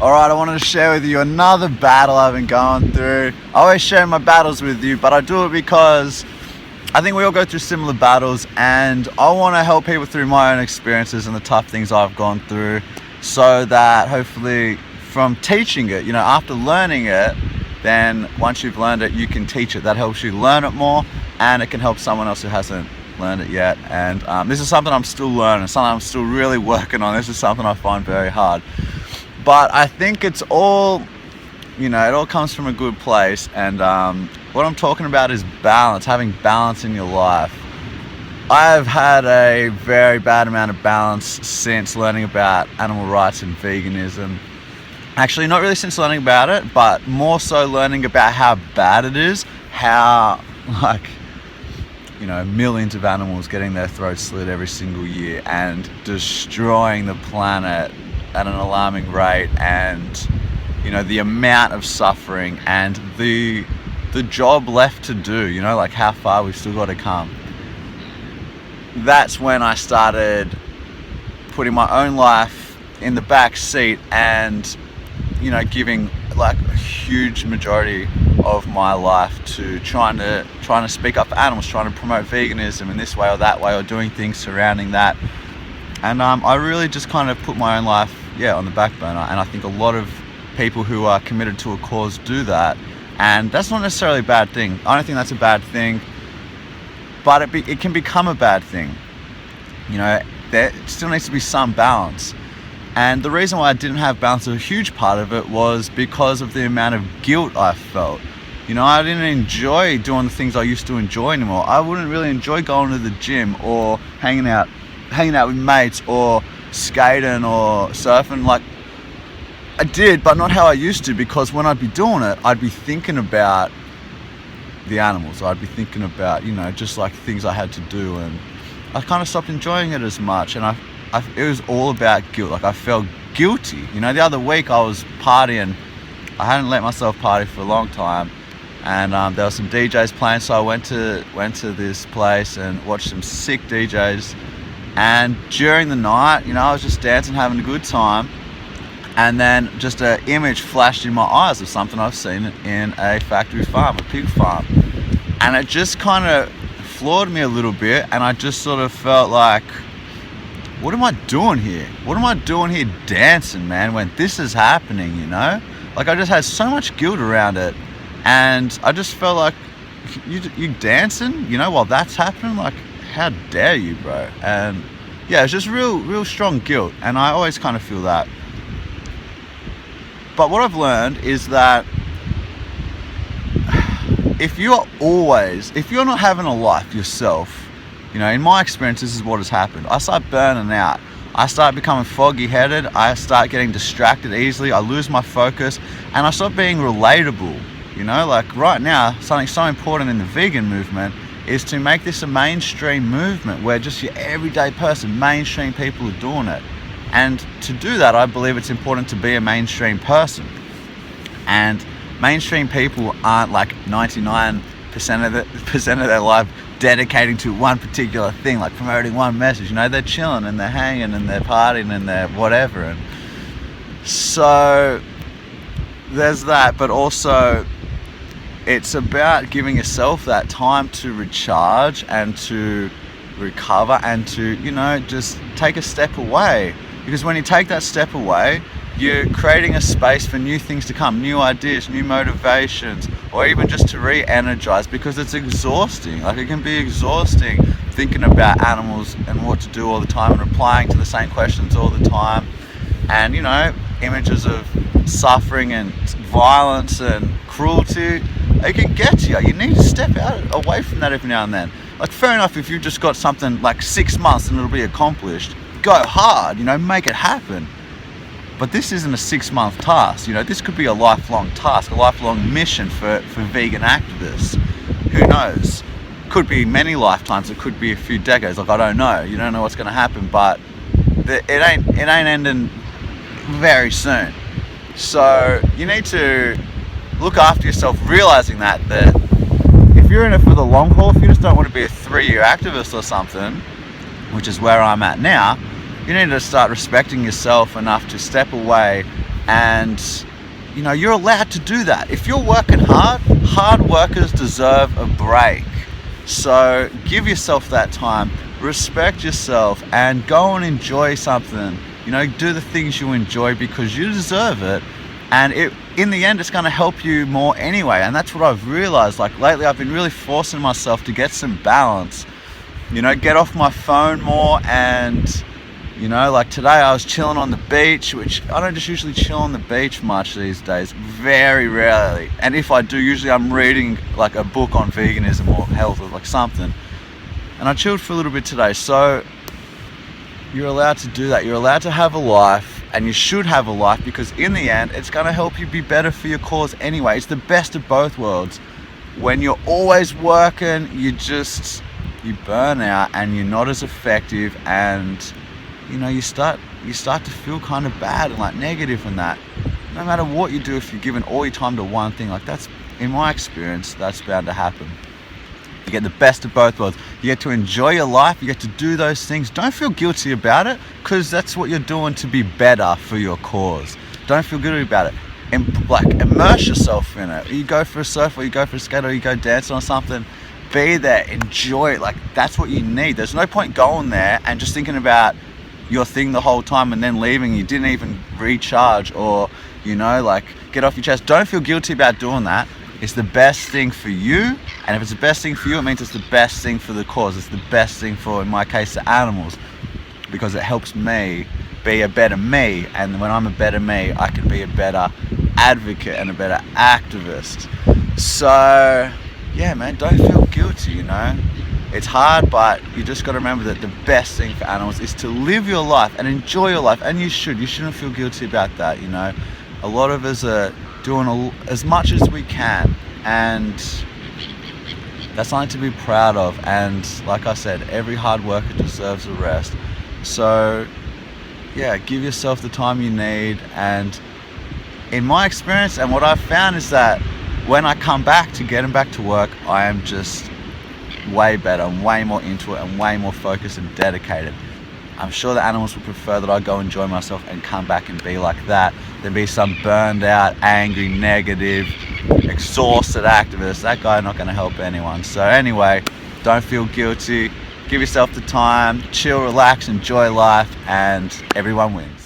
Alright, I wanted to share with you another battle I've been going through. I always share my battles with you, but I do it because I think we all go through similar battles, and I want to help people through my own experiences and the tough things I've gone through, so that hopefully from teaching it, after learning it, then once you've learned it, you can teach it. That helps you learn it more, and it can help someone else who hasn't learned it yet. And this is something I'm still learning, something I'm still really working on. This is something I find very hard. But I think it's all, it all comes from a good place. And what I'm talking about is balance, having balance in your life. I've had a very bad amount of balance since learning about animal rights and veganism. Actually, not really since learning about it, but more so learning about how bad it is, how, millions of animals getting their throats slit every single year and destroying the planet at an alarming rate, and the amount of suffering and the job left to do, how far we've still got to come. That's when I started putting my own life in the back seat and giving a huge majority of my life to trying to speak up for animals, trying to promote veganism in this way or that way, or doing things surrounding that. And I really just kind of put my own life on the back burner, and I think a lot of people who are committed to a cause do that, and that's not necessarily a bad thing. I don't think that's a bad thing, but it can become a bad thing. There still needs to be some balance, and the reason why I didn't have balance, a huge part of it, was because of the amount of guilt I felt. I didn't enjoy doing the things I used to enjoy anymore. I wouldn't really enjoy going to the gym or hanging out with mates or skating or surfing. I did, but not how I used to, because when I'd be doing it, I'd be thinking about the animals. I'd be thinking about, just things I had to do, and I kind of stopped enjoying it as much, and it was all about guilt. I felt guilty. The other week I was partying. I hadn't let myself party for a long time, and there were some DJs playing, so I went to this place and watched some sick DJs. And during the night, I was just dancing, having a good time, and then just an image flashed in my eyes of something I've seen in a factory farm, a pig farm, and it just kind of floored me a little bit, and I just sort of felt like, what am I doing here? What am I doing here dancing, man, when this is happening, I just had so much guilt around it, and I just felt like, you dancing, while that's happening? How dare you, bro? And it's just real strong guilt, and I always kind of feel that. But what I've learned is that if you're not having a life yourself, in my experience, this is what has happened. I start burning out. I start becoming foggy-headed. I start getting distracted easily. I lose my focus, and I stop being relatable. Right now, something so important in the vegan movement is to make this a mainstream movement where just your everyday person, mainstream people are doing it. And to do that, I believe it's important to be a mainstream person. And mainstream people aren't 99% of their life dedicating to one particular thing, promoting one message. They're chilling and they're hanging and they're partying and they're whatever. And so there's that, but also it's about giving yourself that time to recharge and to recover and to, just take a step away. Because when you take that step away, you're creating a space for new things to come, new ideas, new motivations, or even just to re-energize, because it's exhausting. It can be exhausting thinking about animals and what to do all the time and replying to the same questions all the time. And, images of suffering and violence and cruelty, it can get to you. You need to step out away from that every now and then. Fair enough, if you've just got something 6 months and it'll be accomplished, go hard, make it happen. But this isn't a 6-month task. This could be a lifelong task, a lifelong mission for vegan activists. Who knows? Could be many lifetimes. It could be a few decades. I don't know. You don't know what's going to happen, but it ain't ending very soon. So you need to look after yourself, realizing that if you're in it for the long haul, if you just don't want to be a 3-year activist or something, which is where I'm at now, you need to start respecting yourself enough to step away And you know, you're allowed to do that. If you're working hard workers deserve a break. So give yourself that time, respect yourself, and go and enjoy something. You know, do the things you enjoy because you deserve it. And in the end, it's going to help you more anyway. And that's what I've realized. Like lately, I've been really forcing myself to get some balance. You know, get off my phone more. And you know, like today I was chilling on the beach, which I don't just usually chill on the beach much these days, very rarely. And if I do, usually I'm reading like a book on veganism or health or like something. And I chilled for a little bit today. So you're allowed to do that. You're allowed to have a life, and you should have a life, because in the end, it's going to help you be better for your cause anyway. It's the best of both worlds. When you're always working, you burn out and you're not as effective, and you know, you start to feel kind of bad and like negative and that. No matter what you do, if you're giving all your time to one thing, like that's, in my experience, that's bound to happen. You get the best of both worlds. You get to enjoy your life, you get to do those things. Don't feel guilty about it, because that's what you're doing to be better for your cause. Don't feel guilty about it. And like, immerse yourself in it. You go for a surf, or you go for a skate, or you go dancing or something. Be there, enjoy it. Like, that's what you need. There's no point going there and just thinking about your thing the whole time and then leaving. You didn't even recharge, or you know, like, get off your chest. Don't feel guilty about doing that. It's the best thing for you, and if it's the best thing for you, it means it's the best thing for the cause. It's the best thing for, in my case, the animals, because it helps me be a better me, and when I'm a better me, I can be a better advocate and a better activist. So yeah, man, don't feel guilty, you know. It's hard, but you just got to remember that the best thing for animals is to live your life and enjoy your life, and you shouldn't feel guilty about that, you know. A lot of us are doing as much as we can, and that's something to be proud of. And like I said, every hard worker deserves a rest. So yeah, give yourself the time you need. And in my experience, and what I've found, is that when I come back to getting back to work, I am just way better and way more into it and way more focused and dedicated. I'm sure the animals would prefer that I go enjoy myself and come back and be like that than be some burned out, angry, negative, exhausted activist. That guy not going to help anyone. So anyway, don't feel guilty. Give yourself the time, chill, relax, enjoy life, and everyone wins.